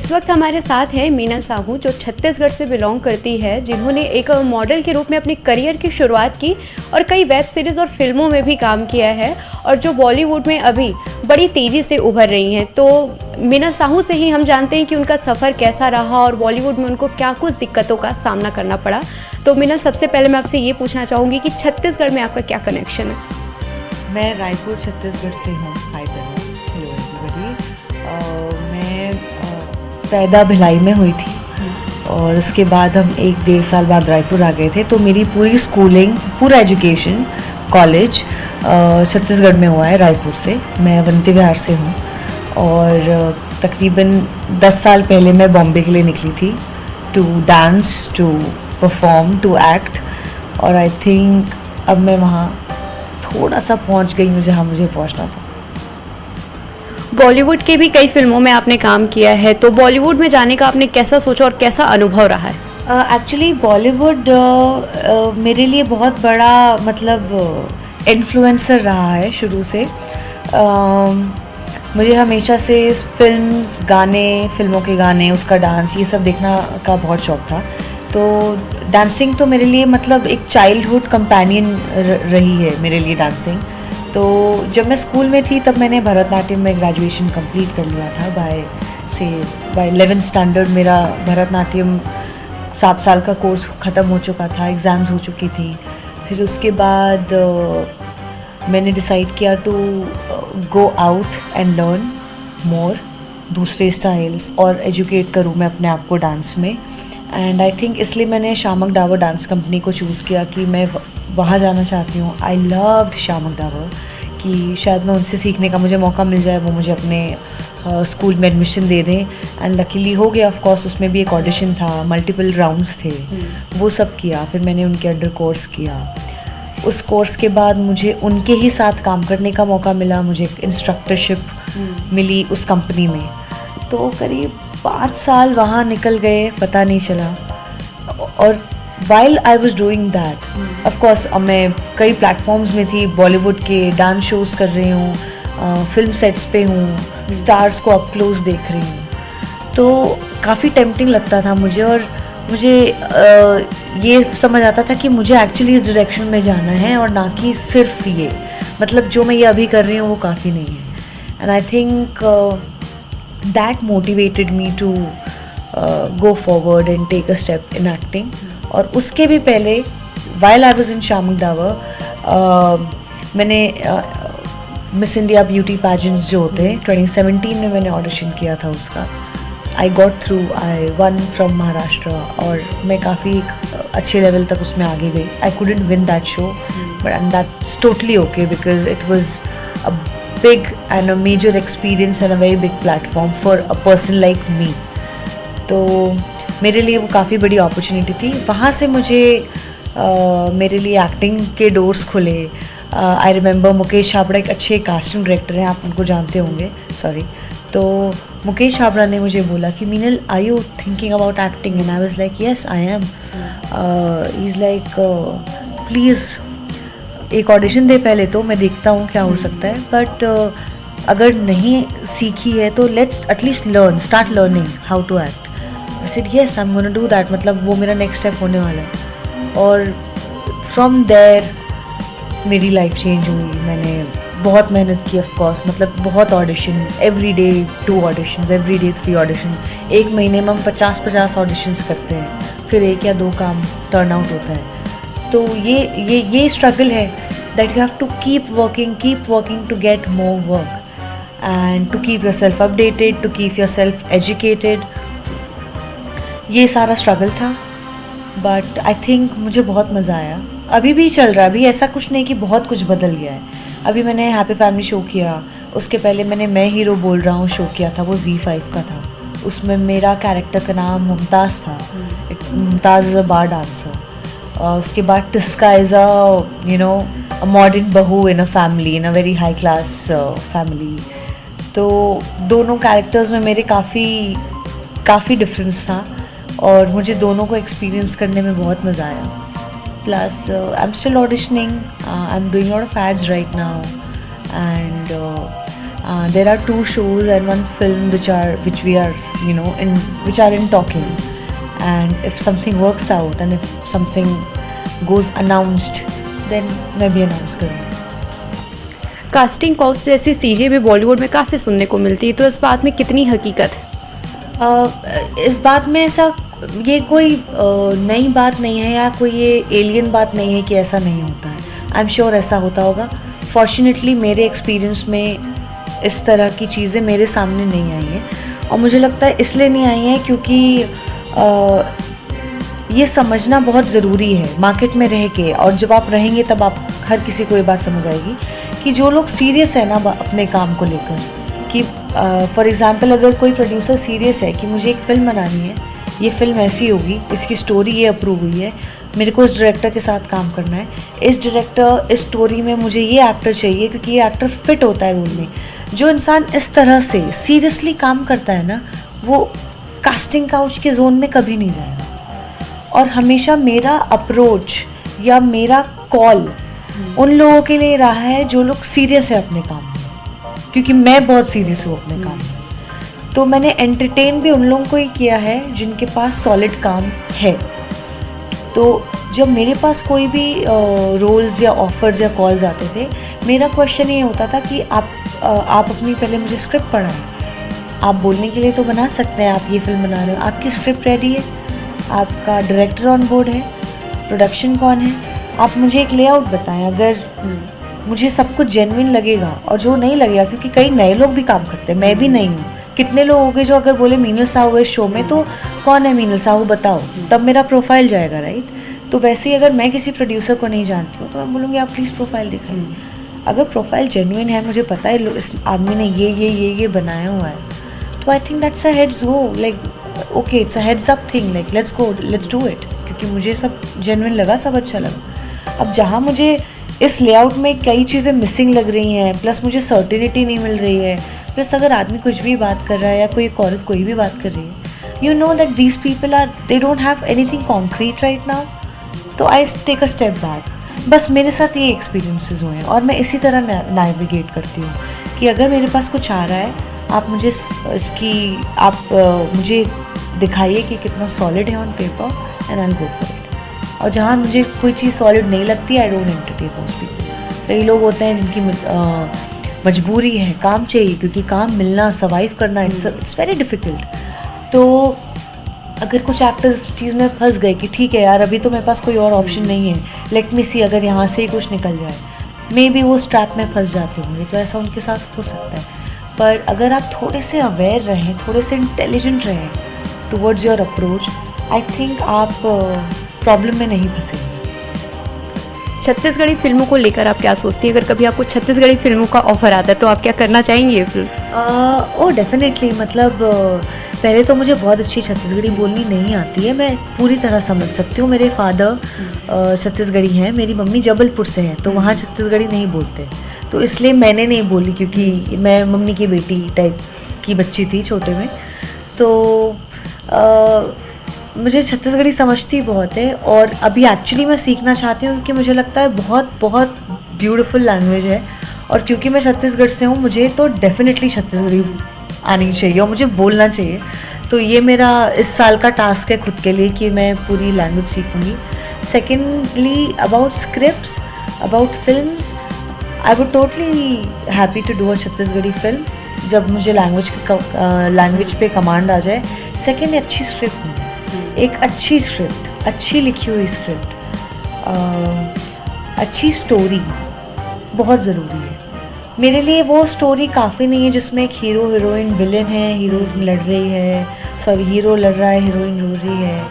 इस वक्त हमारे साथ है मीनल साहू, जो छत्तीसगढ़ से बिलोंग करती है, जिन्होंने एक मॉडल के रूप में अपनी करियर की शुरुआत की और कई वेब सीरीज़ और फिल्मों में भी काम किया है और जो बॉलीवुड में अभी बड़ी तेज़ी से उभर रही हैं। तो मीनल साहू से ही हम जानते हैं कि उनका सफ़र कैसा रहा और बॉलीवुड में उनको क्या कुछ दिक्कतों का सामना करना पड़ा। तो मीनल, सबसे पहले मैं आपसे ये पूछना चाहूँगी कि छत्तीसगढ़ में आपका क्या कनेक्शन है? मैं रायपुर छत्तीसगढ़ से हूँ। Hello everybody. मैं पैदा भिलाई में हुई थी और उसके बाद हम 1-1.5 साल बाद रायपुर आ गए थे। तो मेरी पूरी स्कूलिंग, पूरा एजुकेशन, कॉलेज छत्तीसगढ़ में हुआ है, रायपुर से। मैं अवंती विहार से हूँ और तकरीबन 10 साल पहले मैं बॉम्बे के लिए निकली थी to dance, to perform, to act. और आई थिंक अब मैं वहाँ थोड़ा सा पहुँच गई हूँ जहाँ मुझे पहुँचना था। बॉलीवुड के भी कई फिल्मों में आपने काम किया है, तो बॉलीवुड में जाने का आपने कैसा सोचा और कैसा अनुभव रहा है? एक्चुअली बॉलीवुड मेरे लिए बहुत बड़ा इन्फ्लुएंसर रहा है शुरू से। मुझे हमेशा से फिल्म्स, गाने, फिल्मों के गाने, उसका डांस, ये सब देखना का बहुत शौक था। तो डांसिंग तो मेरे लिए एक चाइल्डहुड कंपेनियन रही है मेरे लिए डांसिंग। तो जब मैं स्कूल में थी तब मैंने भरतनाट्यम में ग्रेजुएशन कंप्लीट कर लिया था। बाय 11th स्टैंडर्ड मेरा भरतनाट्यम 7 साल का कोर्स ख़त्म हो चुका था, एग्ज़ाम्स हो चुकी थी। फिर उसके बाद मैंने डिसाइड किया to go out and learn more, दूसरे स्टाइल्स, और एजुकेट करूँ मैं अपने आप को डांस में। एंड आई थिंक इसलिए मैंने शामक डावर डांस कंपनी को चूज़ किया कि मैं वहाँ जाना चाहती हूँ। आई लव्ड शामक डावर, कि शायद मैं उनसे सीखने का मुझे मौका मिल जाए, वो मुझे अपने स्कूल में एडमिशन दे दें। एंड लकीली हो गया। ऑफ कोर्स उसमें भी एक ऑडिशन था, मल्टीपल राउंड्स थे, वो सब किया। फिर मैंने उनके अंडर कोर्स किया। उस कोर्स के बाद मुझे उनके ही साथ काम करने का मौका मिला, मुझे एक इंस्ट्रक्टरशिप मिली उस कंपनी में। तो करीब 5 साल वहाँ निकल गए, पता नहीं चला। और while I was doing that, of course मैं कई प्लेटफॉर्म्स में थी, बॉलीवुड के डांस शोज़ कर रही हूँ, फिल्म सेट्स पे हूँ, स्टार्स को अप क्लोज देख रही हूँ। तो काफ़ी टेम्पटिंग लगता था मुझे, और मुझे ये समझ आता था कि मुझे एक्चुअली इस डायरेक्शन में जाना है और ना कि सिर्फ ये, जो मैं ये अभी कर रही हूँ वो काफ़ी नहीं है। And I think that motivated me to go forward and take a step in acting. और उसके भी पहले, while I was in शामक डावर, मैंने मिस इंडिया ब्यूटी पैजेंट्स जो होते हैं 2017 में मैंने ऑडिशन किया था उसका। I got through, I one from Maharashtra और मैं काफ़ी अच्छे लेवल तक उसमें आगे गई। आई couldn't win that show, but that's totally okay because it was a big and a major experience and a very big platform for a person like me. तो मेरे लिए वो काफ़ी बड़ी अपॉर्चुनिटी थी। वहाँ से मुझे मेरे लिए एक्टिंग के डोर्स खुले। आई रिमेंबर मुकेश छाबड़ा एक अच्छे कास्टिंग डायरेक्टर हैं, आप उनको जानते होंगे, सॉरी। तो मुकेश छाबड़ा ने मुझे बोला कि Meenal, are you thinking about acting? And I was like yes I am. He is like please एक ऑडिशन दे पहले, तो मैं देखता हूँ क्या हो सकता है, बट अगर नहीं सीखी है तो let's at least learn, start learning how to act. I said yes, I am gonna do that, वो मेरा नेक्स्ट स्टेप होने वाला है। और फ्रॉम देयर मेरी लाइफ चेंज हुई। मैंने बहुत मेहनत की, ऑफ कोर्स, बहुत audition, every day 2 audition, every day 3 audition. एक महीने में हम 50 ऑडिशंस करते हैं, फिर 1 या 2 काम टर्न आउट होता है। तो ये स्ट्रगल है, that you have to keep working to get more work and to keep yourself updated, to keep yourself educated. ये सारा स्ट्रगल था, बट आई थिंक मुझे बहुत मज़ा आया। अभी भी चल रहा है, अभी ऐसा कुछ नहीं कि बहुत कुछ बदल गया है। अभी मैंने हैप्पी फैमिली शो किया, उसके पहले मैंने मैं हीरो बोल रहा हूँ शो किया था, वो ZEE5 का था। उसमें मेरा कैरेक्टर का नाम मुमताज़ था। Mumtaz is a bar dancer. उसके बाद टिस्का इज़ अ मॉडर्न बहू in a family, in a very high class family. तो दोनों कैरेक्टर्स में मेरे काफ़ी डिफरेंस था और मुझे दोनों को एक्सपीरियंस करने में बहुत मज़ा आया। Plus I am still auditioning, I am doing lot of ads right now, and There are 2 shows and 1 film which we are which are in talking, and if something works out and if something goes announced, then मैं भी announce करूँगी. Casting cost जैसी चीज़ें भी बॉलीवुड में काफ़ी सुनने को मिलती है, तो इस बात में कितनी हकीकत है? इस बात में ऐसा ये कोई नई बात नहीं है या कोई ये एलियन बात नहीं है कि ऐसा नहीं होता है. आई एम श्योर ऐसा होता होगा. फॉर्चुनेटली मेरे एक्सपीरियंस में इस तरह की चीज़ें मेरे सामने नहीं आई हैं, और मुझे लगता है इसलिए नहीं आई हैं क्योंकि ये समझना बहुत ज़रूरी है मार्केट में रह के, और जब आप रहेंगे तब आप हर किसी को ये बात समझ आएगी कि जो लोग सीरियस है ना अपने काम को लेकर, कि फॉर एग्ज़ाम्पल अगर कोई प्रोड्यूसर सीरियस है कि मुझे एक फ़िल्म बनानी है, ये फ़िल्म ऐसी होगी, इसकी स्टोरी ये अप्रूव हुई है, मेरे को इस डायरेक्टर के साथ काम करना है, इस स्टोरी में मुझे ये एक्टर चाहिए क्योंकि ये एक्टर फिट होता है रोल में. जो इंसान इस तरह से सीरियसली काम करता है ना, वो कास्टिंग काउच के जोन में कभी नहीं जाएगा. और हमेशा मेरा अप्रोच या मेरा कॉल उन लोगों के लिए रहा है जो लोग सीरियस है अपने काम में, क्योंकि मैं बहुत सीरियस हूँ अपने काम में. तो मैंने एंटरटेन भी उन लोगों को ही किया है जिनके पास सॉलिड काम है. तो जब मेरे पास कोई भी रोल्स या ऑफर्स या कॉल्स आते थे, मेरा क्वेश्चन ये होता था कि आप अपनी पहले मुझे स्क्रिप्ट पढ़ाएं. आप बोलने के लिए तो बना सकते हैं, आप ये फिल्म बना रहे हो, आपकी स्क्रिप्ट रेडी है, आपका डायरेक्टर ऑन बोर्ड है, प्रोडक्शन कौन है, आप मुझे एक लेआउट बताएं. अगर मुझे सब कुछ जेन्युइन लगेगा, और जो नहीं लगेगा, क्योंकि कई नए लोग भी काम करते हैं, मैं भी नहीं हूँ. कितने लोग हो गए जो अगर बोले मीनल साहू है शो में, तो कौन है मीनल साहू बताओ, तब मेरा प्रोफाइल जाएगा, राइट. तो वैसे ही अगर मैं किसी प्रोड्यूसर को नहीं जानती हूँ तो मैं बोलूँगी आप प्लीज़ प्रोफाइल दिखाइए. अगर प्रोफाइल जेन्युइन है, मुझे पता है इस आदमी ने ये बनाया हुआ है, तो I think that's a heads go, like okay it's a heads up thing, like let's go, let's do it. क्योंकि मुझे सब जेन्युइन लगा, सब अच्छा लगा. अब जहाँ मुझे इस लेआउट में कई चीज़ें मिसिंग लग रही हैं, प्लस मुझे सर्टिनिटी नहीं मिल रही है, प्लस अगर आदमी कुछ भी बात कर रहा है या कोई एक औरत कोई भी बात कर रही है, you know that these people they don't have anything concrete right now. तो I take a step back. बस मेरे साथ ये एक्सपीरियंसेस हुए हैं, और मैं इसी तरह नेविगेट करती हूँ कि अगर मेरे पास कुछ आ रहा है, आप मुझे मुझे दिखाइए कि कितना सॉलिड है on paper, and I will go for it. और जहाँ मुझे कोई चीज़ सॉलिड नहीं लगती, I don't entertain those people. कई लोग होते हैं जिनकी मजबूरी है, काम चाहिए, क्योंकि काम मिलना, सर्वाइव करना, इट्स वेरी डिफ़िकल्ट. तो अगर कुछ एक्टर्स चीज़ में फंस गए कि ठीक है यार, अभी तो मेरे पास कोई और ऑप्शन नहीं है, लेट मी सी अगर यहाँ से ही कुछ निकल जाए, मे बी वो स्ट्रैप में फंस जाते होंगे. तो ऐसा उनके साथ हो सकता है. पर अगर आप थोड़े से अवेयर रहें, थोड़े से इंटेलिजेंट रहें towards your approach, I think आप प्रॉब्लम में नहीं फंसेंगे. छत्तीसगढ़ी फिल्मों को लेकर आप क्या सोचती हैं? अगर कभी आपको छत्तीसगढ़ी फिल्मों का ऑफर आता है तो आप क्या करना चाहेंगे ये फिल्म? ओ डेफिनेटली. मतलब पहले तो मुझे बहुत अच्छी छत्तीसगढ़ी बोलनी नहीं आती है, मैं पूरी तरह समझ सकती हूँ. मेरे फादर छत्तीसगढ़ी हैं, मेरी मम्मी जबलपुर से है, तो वहाँ छत्तीसगढ़ी नहीं बोलते, तो इसलिए मैंने नहीं बोली, क्योंकि मैं मम्मी की बेटी टाइप की बच्ची थी छोटे में. तो मुझे छत्तीसगढ़ी समझती बहुत है, और अभी एक्चुअली मैं सीखना चाहती हूँ क्योंकि मुझे लगता है बहुत बहुत ब्यूटीफुल लैंग्वेज है. और क्योंकि मैं छत्तीसगढ़ से हूँ, मुझे तो डेफिनेटली छत्तीसगढ़ी आनी चाहिए और मुझे बोलना चाहिए. तो ये मेरा इस साल का टास्क है खुद के लिए कि मैं पूरी लैंग्वेज सीखूँगी. Secondly about scripts, about films, I would totally happy to do a Chhattisgarhi film जब मुझे लैंग्वेज पे कमांड आ जाए. सेकेंड, अच्छी स्क्रिप्ट नहीं, एक अच्छी स्क्रिप्ट, अच्छी लिखी हुई स्क्रिप्ट, अच्छी स्टोरी बहुत ज़रूरी है. मेरे लिए वो स्टोरी काफ़ी नहीं है जिसमें एक हीरो हीरोइन विलेन है, हीरोइन लड़ रही है, हीरो लड़ रहा है, हीरोइन रो रही है,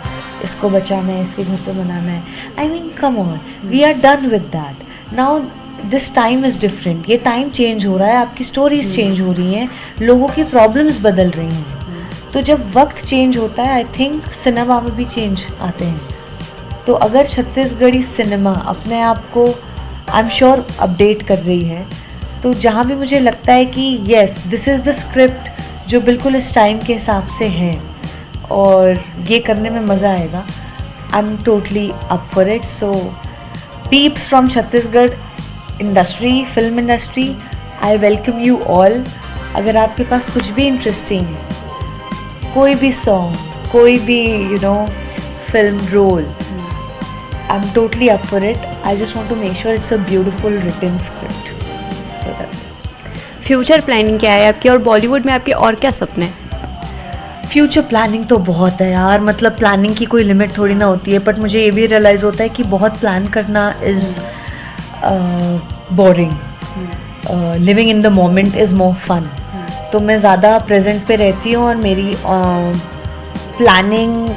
इसको बचाना है, इसके घर पे बनाना है. I mean come on, we are done with that. Now this time is different. ये टाइम चेंज हो रहा है, आपकी स्टोरीज चेंज हो रही हैं, लोगों की प्रॉब्लम्स बदल रही हैं. तो जब वक्त चेंज होता है, आई थिंक सिनेमा में भी चेंज आते हैं. तो अगर छत्तीसगढ़ी सिनेमा अपने आप को आई एम श्योर अपडेट कर रही है, तो जहाँ भी मुझे लगता है कि yes this is the script जो बिल्कुल इस टाइम के हिसाब से है और ये करने में मज़ा आएगा, आई am totally up for it. So peeps from Chhattisgarh industry, film industry, I welcome you all. अगर आपके पास कुछ भी इंटरेस्टिंग है, कोई भी सॉन्ग, कोई भी film role, I am totally up for it. I just want to make sure it's a beautiful written script. So that. Future planning क्या है आपकी, और बॉलीवुड में आपके और क्या सपने हैं? फ्यूचर प्लानिंग तो बहुत है यार, मतलब प्लानिंग की कोई लिमिट थोड़ी ना होती है. बट मुझे ये भी रियलाइज़ होता है कि बहुत प्लान करना is boring. Living in the moment is more fun. तो मैं ज़्यादा प्रेजेंट पे रहती हूँ, और मेरी प्लानिंग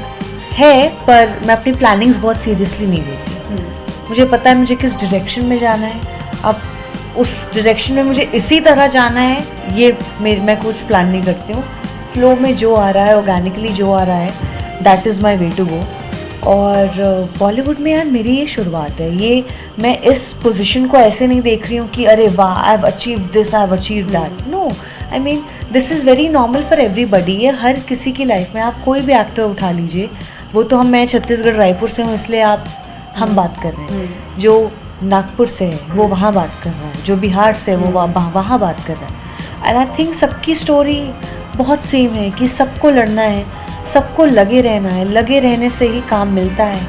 है, पर मैं अपनी प्लानिंग्स बहुत सीरियसली नहीं लेती. मुझे पता है मुझे किस डायरेक्शन में जाना है. अब उस डायरेक्शन में मुझे इसी तरह जाना है, ये मैं कुछ प्लान नहीं करती हूँ. फ्लो में जो आ रहा है, ऑर्गेनिकली जो आ रहा है, that is my way to go. और बॉलीवुड में यार मेरी ये शुरुआत है. ये मैं इस पोजीशन को ऐसे नहीं देख रही हूँ कि अरे वाह, I have achieved this, I have achieved that. No, I mean this is very normal for everybody. ये हर किसी की लाइफ में. आप कोई भी एक्टर उठा लीजिए, वो तो मैं छत्तीसगढ़ रायपुर से हूँ इसलिए हम बात कर रहे हैं. जो नागपुर से है वो वहाँ बात कर रहा है, जो बिहार से है वो वहाँ बात कर रहा है. एंड आई थिंक सबकी स्टोरी बहुत सेम है कि सबको लड़ना है, सबको लगे रहना है. लगे रहने से ही काम मिलता है.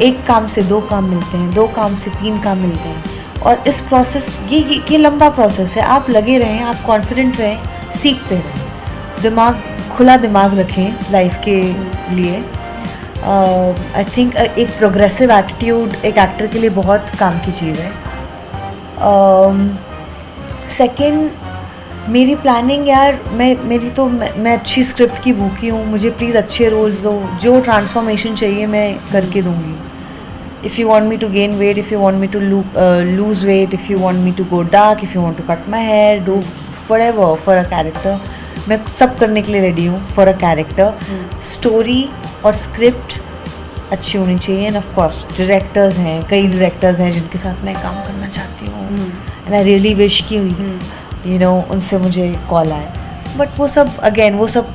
एक काम से 2 काम मिलते हैं, 2 काम से 3 काम मिलते हैं. और इस प्रोसेस, ये लंबा प्रोसेस है. आप लगे रहें, आप कॉन्फिडेंट रहें, सीखते रहें, खुला दिमाग रखें लाइफ के लिए. आई थिंक एक प्रोग्रेसिव एटीट्यूड एक एक्टर के लिए बहुत काम की चीज़ है. सेकेंड, मेरी प्लानिंग यार, मैं अच्छी स्क्रिप्ट की भूखी हूँ. मुझे प्लीज़ अच्छे रोल्स दो. जो ट्रांसफॉर्मेशन चाहिए मैं करके दूँगी. If you want me to gain weight, if you want me to lose weight, if you want me to go dark, if you want to cut my hair, do whatever for a character, मैं सब करने के लिए ready हूँ for a character. Story और script अच्छी होनी चाहिए. एंड ऑफ कोर्स डायरेक्टर्स हैं, कई डायरेक्टर्स हैं जिनके साथ मैं काम करना चाहती हूँ. एंड आई रियली विश कि उनसे मुझे कॉल आए. बट वो सब अगेन वो सब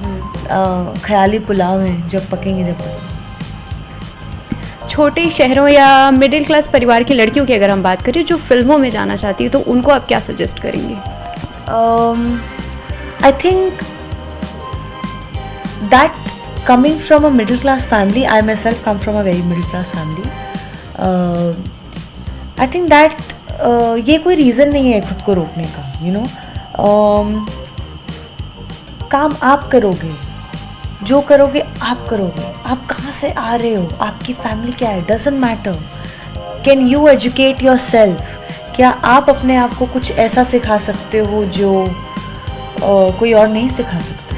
ख्याली पुलाव हैं, जब पकेंगे जब पकेंगे. छोटे शहरों या मिडिल क्लास परिवार की लड़कियों की अगर हम बात करें जो फिल्मों में जाना चाहती है, तो उनको आप क्या सजेस्ट करेंगे? I think that coming from a middle class family, I myself come from a very middle class family. I think that ये कोई रीज़न नहीं है खुद को रोकने का. काम आप करोगे, जो करोगे आप करोगे. आप कहाँ से आ रहे हो, आपकी फैमिली क्या है, doesn't matter. Can you educate your self? क्या आप अपने आप को कुछ ऐसा सिखा सकते हो जो कोई और नहीं सिखा सकता,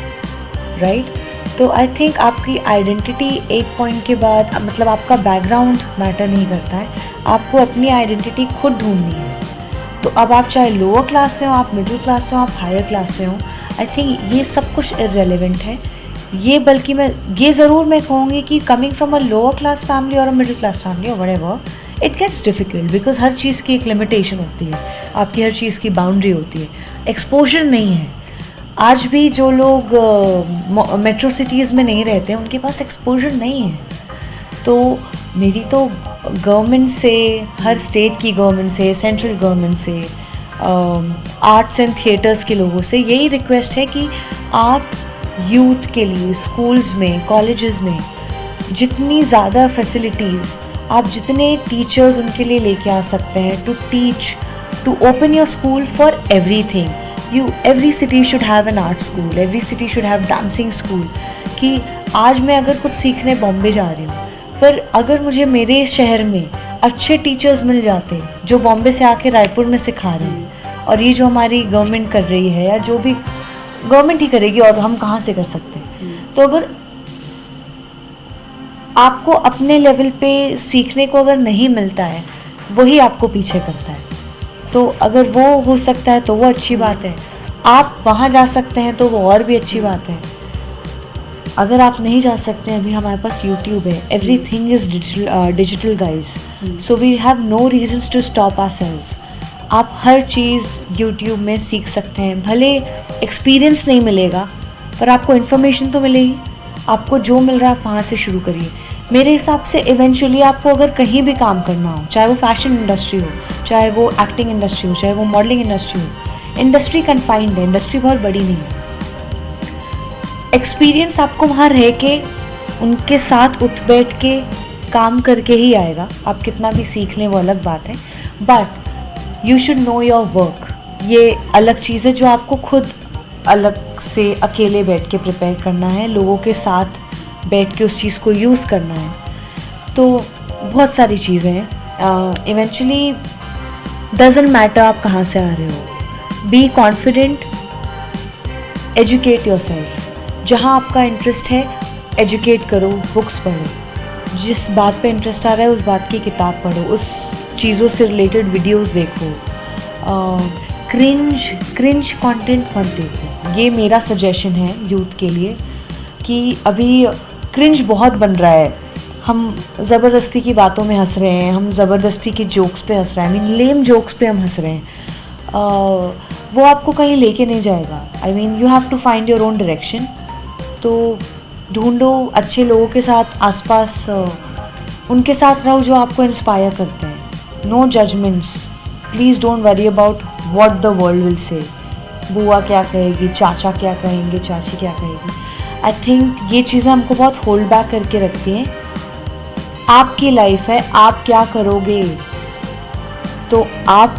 राइट? तो आई थिंक आपकी आइडेंटिटी एक पॉइंट के बाद, मतलब आपका बैकग्राउंड मैटर नहीं करता है. आपको अपनी आइडेंटिटी खुद ढूंढनी है. तो अब आप चाहे लोअर क्लास से हो, आप मिडिल क्लास से हो, आप हायर क्लास से हो, आई थिंक ये सब कुछ इररेलेवेंट है. ये बल्कि ये ज़रूर मैं कहूँगी कि coming from a lower class family और अ मिडिल क्लास फैमिली और whatever, it gets difficult because हर चीज़ की एक लिमिटेशन होती है. आपकी हर चीज़ की बाउंड्री होती है. एक्सपोजर नहीं है. आज भी जो लोग मेट्रो सिटीज़ में नहीं रहते हैं, उनके पास एक्सपोजर नहीं है. तो मेरी तो गवर्नमेंट से, हर स्टेट की गवर्नमेंट से, सेंट्रल गवर्नमेंट से, आर्ट्स एंड थिएटर्स के लोगों से यही रिक्वेस्ट है कि आप यूथ के लिए स्कूल्स में, कॉलेजेस में जितनी ज़्यादा फैसिलिटीज़, आप जितने टीचर्स उनके लिए लेके आ सकते हैं to teach, to open your school for everything. every city should have an art school, every city should have dancing school. कि आज मैं अगर कुछ सीखने बॉम्बे जा रही हूँ, पर अगर मुझे मेरे शहर में अच्छे टीचर्स मिल जाते हैं जो बॉम्बे से आके रायपुर में सिखा रहे हैं, और ये जो हमारी गवर्नमेंट कर रही है या जो भी गवर्नमेंट ही करेगी, और हम कहाँ से कर सकते हैं. तो अगर आपको अपने लेवल पे सीखने को अगर नहीं मिलता है, वही आपको पीछे करता है. तो अगर वो हो सकता है तो वो अच्छी बात है. आप वहाँ जा सकते हैं तो वो और भी अच्छी बात है. अगर आप नहीं जा सकते हैं, अभी हमारे पास यूट्यूब है. Everything is digital guys. So we have no reasons to stop ourselves. आप हर चीज़ यूट्यूब में सीख सकते हैं. भले एक्सपीरियंस नहीं मिलेगा, पर आपको इन्फॉर्मेशन तो मिलेगी. आपको जो मिल रहा है आप वहाँ से शुरू करिए. मेरे हिसाब से इवेंचुअली आपको अगर कहीं भी काम करना हो, चाहे वो फैशन इंडस्ट्री हो, चाहे वो एक्टिंग इंडस्ट्री हो, चाहे वो मॉडलिंग इंडस्ट्री हो, इंडस्ट्री कन्फाइंड है, इंडस्ट्री बहुत बड़ी नहीं है। एक्सपीरियंस आपको वहाँ रह के उनके साथ उठ बैठ के काम करके ही आएगा। आप कितना भी सीख लें वो अलग बात है, but you should know your work. ये अलग चीज़ है जो आपको खुद अलग से अकेले बैठ के प्रिपेयर करना है, लोगों के साथ बैठ के उस चीज़ को यूज़ करना है। तो बहुत सारी चीज़ें हैं। इवेंचुअली डजेंट मैटर आप कहाँ से आ रहे हो, बी कॉन्फिडेंट, एजुकेट योरसेल्फ। जहाँ आपका इंटरेस्ट है एजुकेट करो, बुक्स पढ़ो, जिस बात पे इंटरेस्ट आ रहा है उस बात की किताब पढ़ो, उस चीज़ों से रिलेटेड वीडियोस देखो। क्रिंज कंटेंट मत देखो, ये मेरा सजेशन है यूथ के लिए कि अभी क्रिंज बहुत बन रहा है। हम ज़बरदस्ती की बातों में हंस रहे हैं, हम ज़बरदस्ती की जोक्स पे हंस रहे हैं, आई मीन लेम जोक्स पे हम हंस रहे हैं। वो आपको कहीं लेके नहीं जाएगा। I mean you have to find your own direction. तो ढूंढो अच्छे लोगों के साथ आसपास, उनके साथ रहो जो आपको इंस्पायर करते हैं। No judgments, please don't worry about what the world will say. बुआ क्या कहेगी, चाचा क्या कहेंगे, चाची क्या कहेगी। आई थिंक ये चीज़ें हमको बहुत होल्ड बैक करके रखती हैं। आपकी लाइफ है, आप क्या करोगे तो आप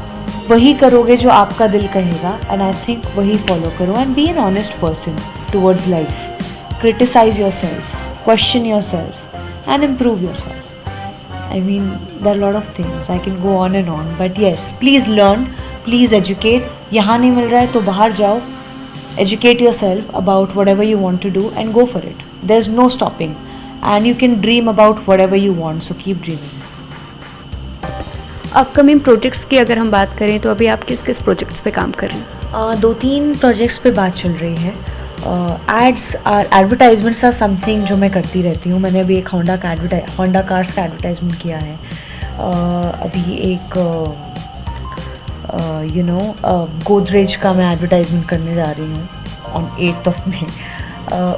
वही करोगे जो आपका दिल कहेगा, एंड आई थिंक वही फॉलो करो and be an honest person towards life. Criticize yourself, question yourself, and improve yourself. I mean, there are a lot of things I can go on and on, but yes, please learn, please educate. यहाँ नहीं मिल रहा है तो बाहर जाओ, educate yourself about whatever you want to do and go for it. There's no stopping, and you can dream about whatever you want, so keep dreaming. Upcoming projects की अगर हम बात करें तो अभी आप किस किस प्रोजेक्ट्स पे काम कर रहे हैं? 2-3 प्रोजेक्ट्स पे बात चल रही है। एडवर्टाइजमेंट्स आर समथिंग जो मैं करती रहती हूँ। मैंने अभी एक होंडा कार्स का एडवर्टाइजमेंट किया है। अभी एक गोदरेज का मैं एडवर्टाइजमेंट करने जा रही हूँ ऑन 8 मई।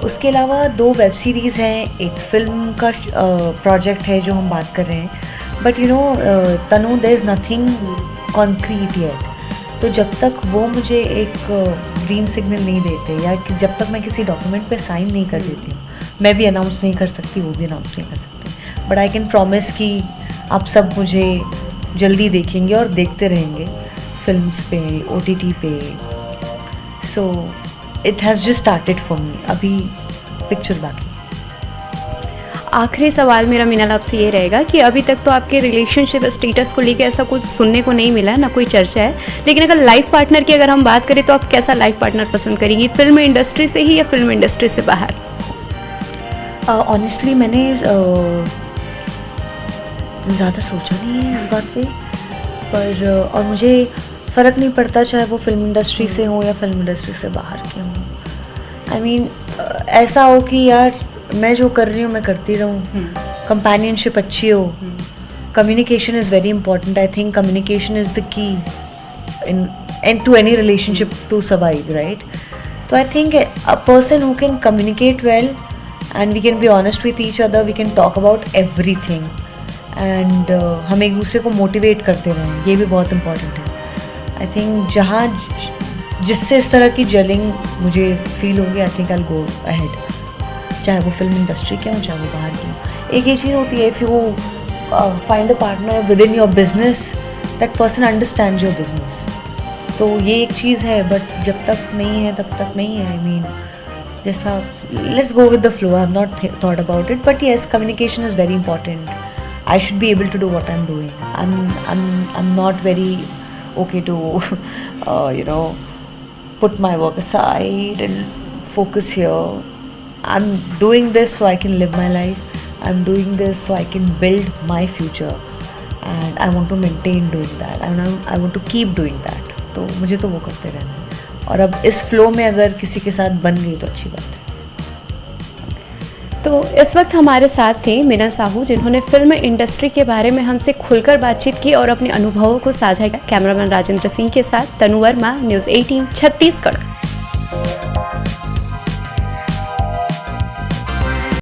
उसके अलावा 2 वेब सीरीज़ हैं, एक फ़िल्म का प्रोजेक्ट है जो हम बात कर रहे हैं। But Tanu, there is nothing concrete yet. तो जब तक वो मुझे एक ग्रीन सिग्नल नहीं देते या कि जब तक मैं किसी डॉक्यूमेंट पे साइन नहीं कर देती हूँ, मैं भी अनाउंस नहीं कर सकती, वो भी अनाउंस नहीं कर सकते। बट आई कैन प्रॉमिस कि आप सब मुझे जल्दी देखेंगे और देखते रहेंगे फिल्म्स पे, OTT पे। So it has just started for me, अभी पिक्चर बाकी। आखिरी सवाल मेरा मीनल आपसे ये रहेगा कि अभी तक तो आपके रिलेशनशिप स्टेटस को लेकर ऐसा कुछ सुनने को नहीं मिला है, ना कोई चर्चा है, लेकिन अगर लाइफ पार्टनर की अगर हम बात करें तो आप कैसा लाइफ पार्टनर पसंद करेंगी, फिल्म इंडस्ट्री से ही या फिल्म इंडस्ट्री से बाहर? ऑनेस्टली मैंने ज़्यादा सोचा नहीं है इस बात पे, पर और मुझे फ़र्क नहीं पड़ता चाहे वो फिल्म इंडस्ट्री से हो या फिल्म इंडस्ट्री से बाहर के हों। आई मीन ऐसा हो कि यार मैं जो कर रही हूँ मैं करती रहूँ, कंपेनियनशिप अच्छी हो। Communication is very important. I think communication is the key in to any relationship to survive, right? तो I think a person who can communicate well and we can be honest with each other, we can talk about everything and हम एक दूसरे को motivate करते रहें, ये भी बहुत इंपॉर्टेंट है। आई थिंक जहाँ जिससे इस तरह की जेलिंग मुझे फील होगी, I think I will go ahead, चाहे वो फिल्म इंडस्ट्री के हो चाहे वो बाहर की हो। एक ये चीज़ होती है, if you find a partner with in your business, that person understand your business. तो ये एक चीज़ है, बट जब तक नहीं है तब तक नहीं है। आई मीन जैसा let's go with the flow, I have not thought about it, but yes communication is very important. I should be able to do what I'm doing. I'm not very okay to put my work aside and focus here. I'm doing this so I can live my life. I'm doing this so I can build my future, and I want to maintain doing that, and I want to keep doing that. तो मुझे तो वो करते रहना है, और अब इस फ्लो में अगर किसी के साथ बन गई तो अच्छी बात है। तो इस वक्त हमारे साथ थे मीनल साहू, जिन्होंने फिल्म इंडस्ट्री के बारे में हमसे खुलकर बातचीत की और अपने अनुभवों को साझा किया। कैमरामैन राजेंद्र सिंह के साथ तनु वर्मा, न्यूज़ 18 छत्तीसगढ़।